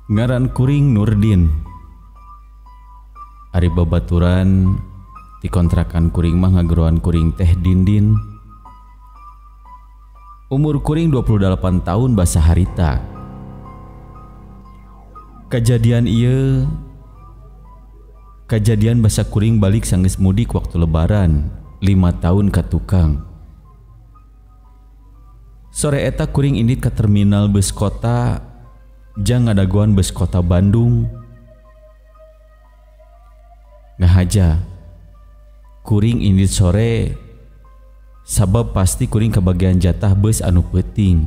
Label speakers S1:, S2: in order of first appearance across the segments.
S1: Ngaran kuring Nurdin. Ari babaturan di kontrakan kuring mah ngageroan kuring teh Dindin. Umur kuring 28 tahun basa harita. Kejadian basa kuring balik sanggeus mudik waktu lebaran 5 tahun ka tukang. Sore eta kuring indit ke terminal bus kota jang ngadaguan bus kota Bandung. Ngahaja kuring indit sore sabab pasti kuring kebagian jatah bus anu peuting.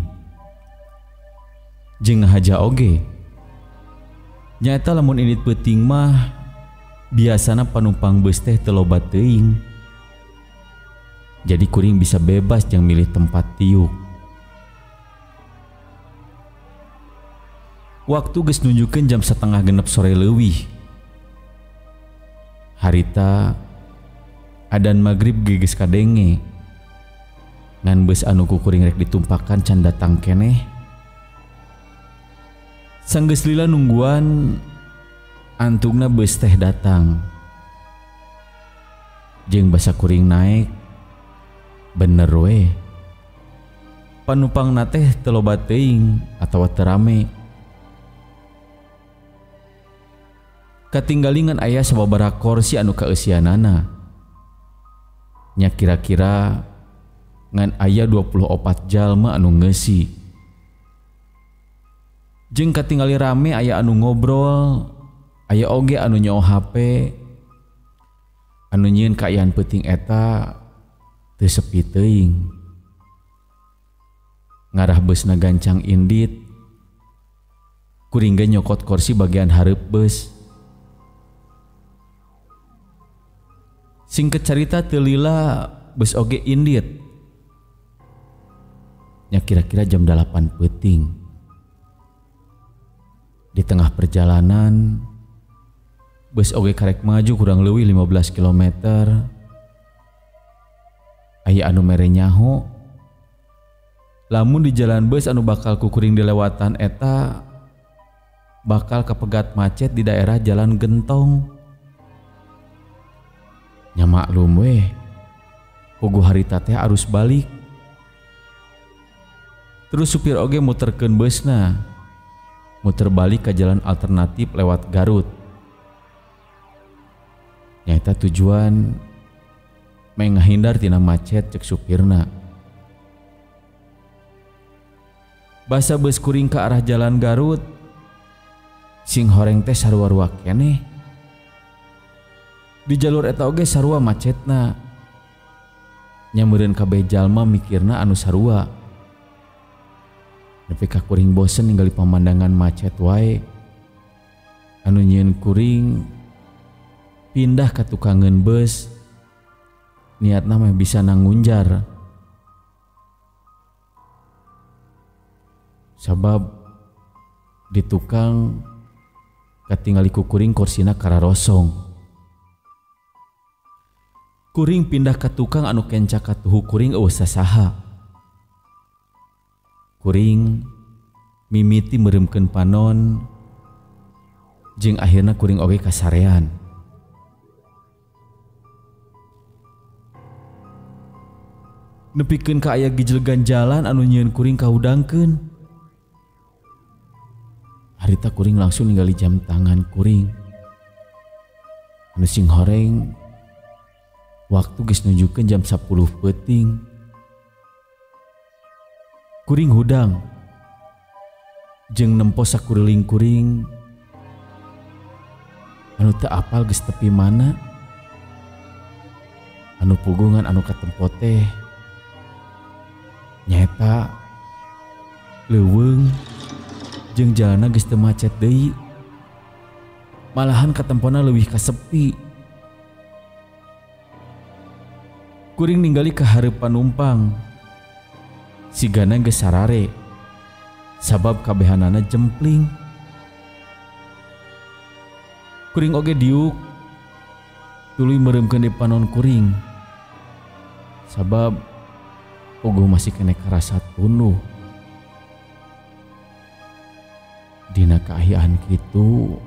S1: Jeung ngahaja oge nyaeta lamun indit peuting mah biasana panumpang bus teh teu loba teuing. Jadi kuring bisa bebas jang milih tempat tiuk. Waktu geus nunjukeun jam 6:30 sore leuwih. Harita adzan maghrib geus kadenge. Ngan beus anu ku kuring rek ditumpakan can datang keneh. Sanggeus lila nungguan antungna beus teh datang. Jeung basa kuring naek. Bener we. Panumpangna teh teu loba teuing atawa teu rame. Katinggalingan aya sababaraha kursi anu kaeusianana. Nya kira-kira ngan aya 24 jalma anu ngeusi. Jeung katinggali rame aya anu ngobrol, aya oge anu nyoo HP. Anu nyieun kaayaan peuting eta teu sepi teuing. Ngarah beusna gancang indit. Kuring ge nyokot kursi bagian hareup beus. Singket cerita teu lila beus oge indit. Nya kira-kira jam 8 peuting. Di tengah perjalanan beus oge karek maju kurang leuwih 15 km. Aya anu mere nyaho. Lamun di jalan beus anu bakal kukuring dilewatan eta bakal kapegat macet di daerah Jalan Gentong. Nya maklum weh, puguh harita teh arus balik. Terus supir oge muterkeun beusna, muter balik ke jalan alternatif lewat Garut. Nyaeta tujuan menghindar tina macet cek supirna. Basa beus kuring ke arah jalan Garut, sing horeng teh sarua-rua keneh. Di jalur eta oge sarua macetna. Nya meureun kabeh jalma mikirna anu sarua. Nepi ka kuring bosen ningali pemandangan macet wae. Anu nyieun kuring pindah ka tukangeun beus. Niatna mah bisa nangunjar. Sabab di tukang katingali ku kuring kursina kararosong. Kuring pindah ke tukang anu kenca katuhu kuring eueuh sasaha. Kuring mimiti meuremkeun panon jeung akhirna kuring oge kasarean. Nepikeun ka aya gijlegan jalan anu nyieun kuring kahudangkeun. Harita kuring langsung ningali jam tangan kuring. Anu sing horeng waktu geus nunjukkeun jam 10 peuting. Kuring hudang jeung nempo sakuriling kuring anu teu apal geus tepi mana. Anu pugungan anu katempo teh nyaeta leuweung jeung jalanna geus teu macet deui. Malahan katempona leuwih ka sepi. Kuring ningali ka hareup panumpang. Sigana geus sarare. Sabab kabehanana jempling. Kuring oge diuk. Tuluy meureumkeun di panon kuring. Sabab puguh masih kene karasa tunduh. Dina kaayaan kitu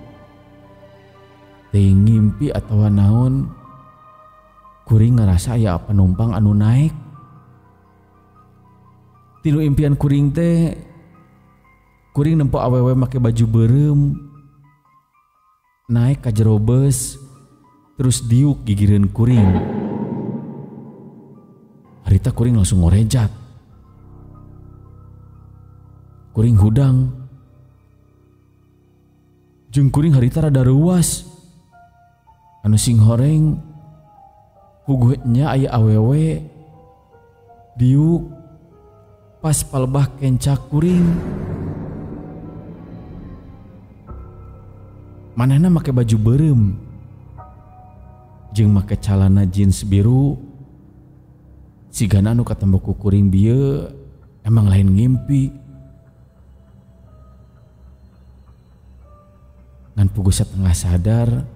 S1: teu ngimpi atawa naon, kuring ngerasa aya penumpang anu naik. Tinu impian kuring teh, kuring nempo awewe make baju beureum naik ka jero beus terus diuk gigireun kuring. Harita kuring langsung ngorejat. Kuring hudang. Jeung kuring harita rada reuwas. Anu sing horeng puguhnya aya awewe diuk pas palebah kencak kuring. Manehna make baju beureum jeung make calana jeans biru. Sigana anu katembo ku kuring bieu emang lain ngimpi. Ngan puguh satengah sadar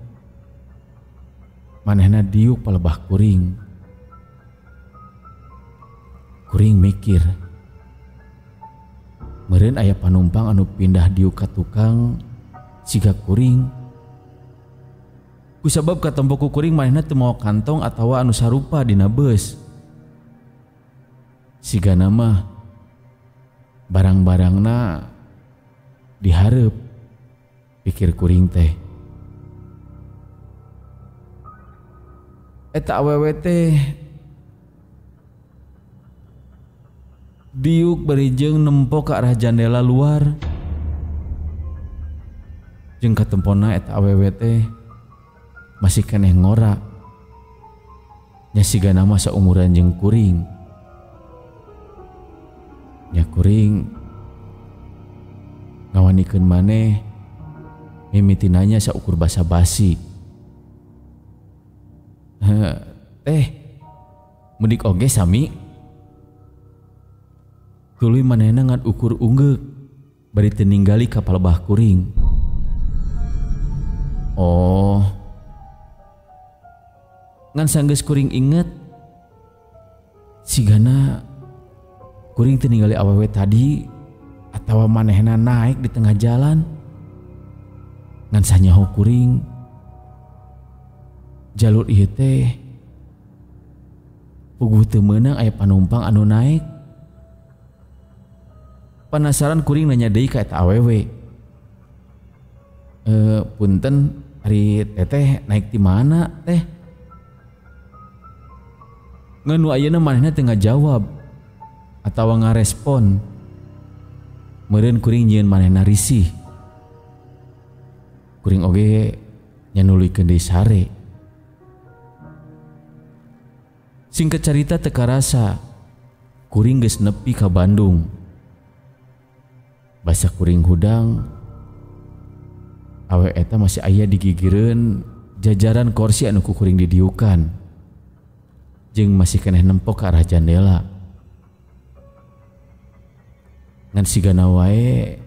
S1: manehna diuk palebah kuring. Kuring mikir, meureun aya panumpang anu pindah diuk ka tukang siga kuring. Kusabab katempo ku kuring manehna teu mawa kantong atawa anu sarupa dina beus. Sigana mah barang-barangna dihareup, pikir kuring teh. Eta awewe teh diuk berijeng nempo ke arah jendela luar. Jeung katempona eta awewe teh masih keneh ngora. Nya sigana mah saumuran jeung kuring. Nya kuring ngawanikeun maneh mimitinanya saukur basa-basi. Teh mudik oge sami. Tuluy manehna ngan ukur ungeuk bari teu ninggali ka palebah kuring. Oh, ngan sanggeus kuring inget sigana kuring teu ningali awewe tadi atawa manehna naik di tengah jalan. Ngan sanyaho kuring jalur ieu teh puguh teu meunang aya panumpang anu naik. Penasaran kuring nanya deui ka eta awewe. Punten, ari teteh naik di mana teh? Ngan nu ayeuna manehna teu ngajawab atawa ngarespon. Meureun kuring nyieun manehna risih. Kuring oge nyanulikeun deui sare. Singkat carita teu karasa kuring geus nepi ka Bandung. Basa kuring hudang awe eta masih aya digigireun jajaran kursi anu ku kuring didiukan. Jeung masih keneh nempo ka arah jendela. Ngan sigana wae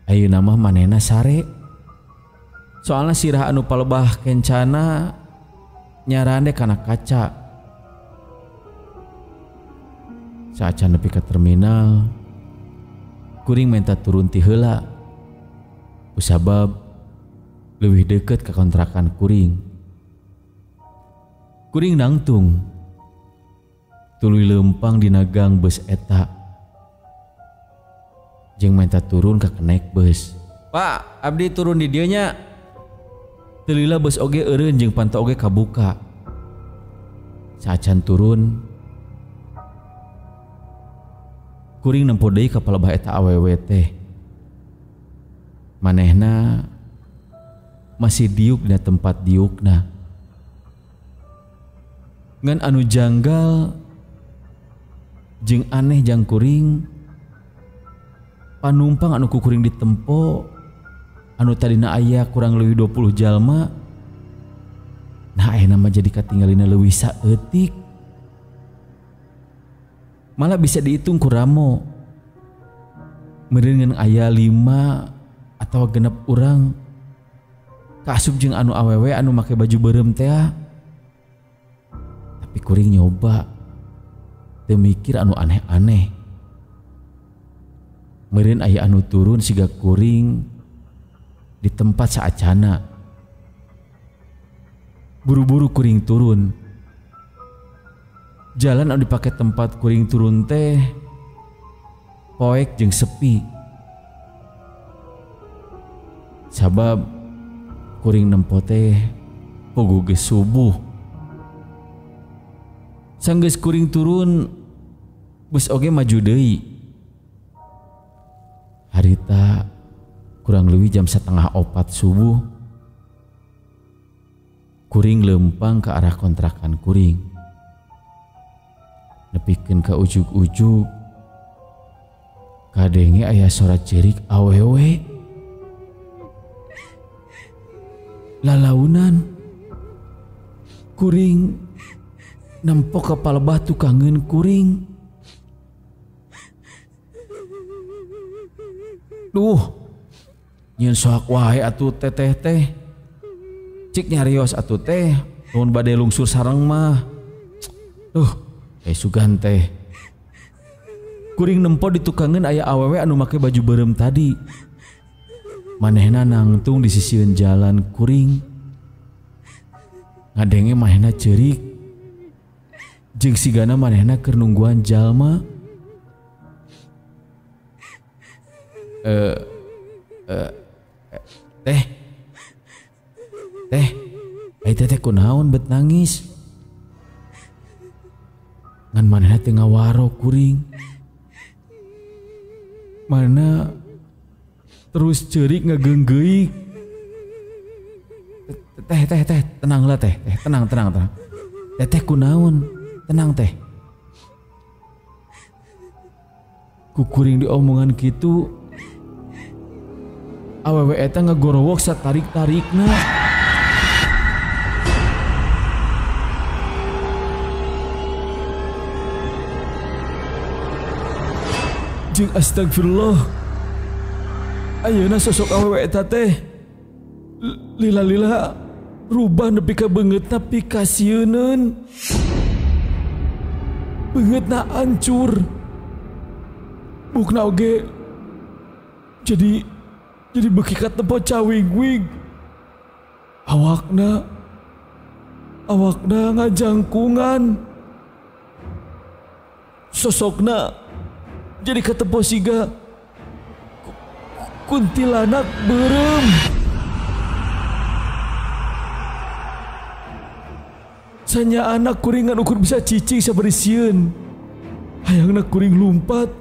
S1: ayeuna mah manehna sare. Soalna sirah anu palebah kencana nyarande kana kaca. Saacan nepi ka terminal, kuring minta turun ti heula. Kusabab leuwih deukeut ka kontrakan kuring. Kuring nangtung tuluy leumpang dina gang beus eta. Jeung minta turun ka kenaik beus. Pak, abdi turun di dieu nya. Teu lila beus oge eureun jeung pantau oge kabuka. Saacan turun, kuring nempo deui ka palebah eta awewe teh. Manehna masih diuk dina tempat diukna. Ngan anu janggal jeung aneh jang kuring, panumpang anu ku kuring ditempo anu tadina aya kurang leuwih 20 jalma, nah ayeuna mah jadi katinggalina leuwih saeutik. Malah bisa dihitung ku ramo. Meureun ngan aya 5 atawa 6 urang kaasup jeung anu awewe anu make baju beureum teh. Tapi kuring nyoba teu mikir anu aneh-aneh. Meureun aya anu turun siga kuring di tempat saacana. Buru-buru kuring turun. Jalan anu dipake tempat kuring turun teh poek jeung sepi. Sabab kuring nempo teh pogo geus subuh. Sanggeus kuring turun bus oge maju deui. Harita kurang leuwih jam 3:30 subuh. Kuring lempang ke arah kontrakan kuring. Nepikeun ka ujug-ujug kadenge aya suara cerik awewe. Lalaunan kuring nempo ka palebah tukangeun kuring. Duh, nyeun soak wae atuh teteh teh. Cik nyarios atuh teh, mun bade lungsur sareng mah. Sugan teh. Kuring nempo di tukangeun aya awewe anu make baju beureum tadi. Manehna nangtung di sisieun jalan kuring. Ngadenge manehna ceurik. Jeung sigana manehna keur nungguan jalma. Teh, ai teh kunaon bet nangis? Ngan manehna teu ngawaro kuring. Mana terus ceurik ngageunggeuyik. Teh, tenanglah teh, tenang. Teh kunaon? Tenang teh. Ku kuring diomongan kitu, awewe eta ngagorowok satarik-tarikna. Jeung astagfirullah, ayeuna sosok awewe eta teh lila-lila rubah nepi ka beungeutna pikasieun. Beungeutna hancur. Bukna oge jadi beuki ka tempo cawing-wing. Awakna ngajangkungan. Sosokna jadi ketempo siga kuntilanak beureum. Sanya anak kuringan ukur bisa cicing sabari sieun. Hayangna kuring lumpat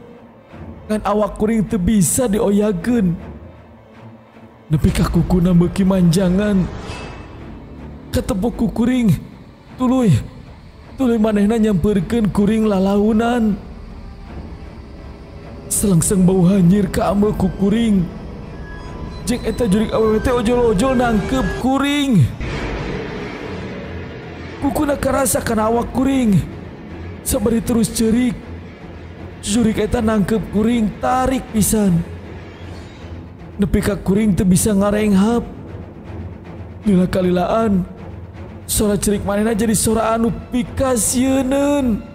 S1: ngan awak kuring teu bisa dioyageun. Nepi ka kukuna beuki manjangan. Ketempo ku kuring tuluy manehna nyampeurkeun kuring lalaunan. Selengseng bau hanyir ka ameu ku kuring. Jeung eta jurig awewe teh ojol-ojol nangkep kuring. Kukuna karasa kana awak kuring. Sabari terus ceurik. Jurig eta nangkep kuring tarik pisan. Nepi ka kuring teu bisa ngarenghap. Lila kalilaan sora cerik manehna jadi sora anu pikasieun.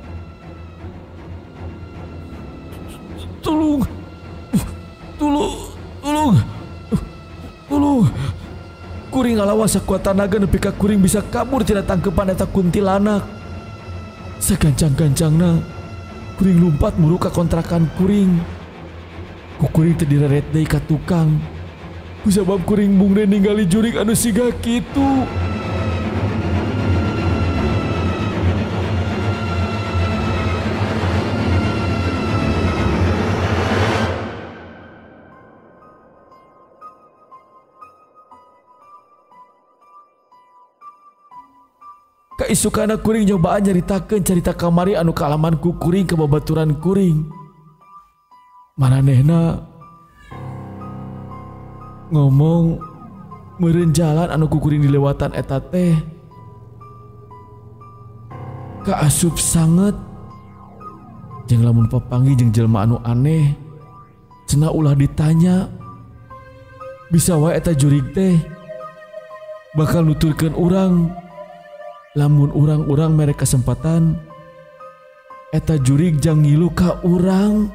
S1: Tolong. Kuring ngalawas sakuat tenaga nepi ka kuring bisa kabur tina tangkepan eta kuntilanak. Sagancang-gancangna kuring lumpat muru ka kontrakan kuring. Ku kuring teu direret deui ka tukang. Kusabab kuring mungre ningali jurig anu siga kitu. Kaisukana kuring nyobaan nyaritakeun carita kamari anu kaalaman ku kuring ke babaturan kuring. Mananehna ngomong meureun jalan anu ku kuring dilewatan eta teh kaasup sanget. Jeung lamun papanggi jeung jelema anu aneh cenah ulah ditanya bisa wae eta jurig teh bakal nuturkeun urang. Lamun urang-urang mere kesempatan eta jurig jang ngilu ka urang.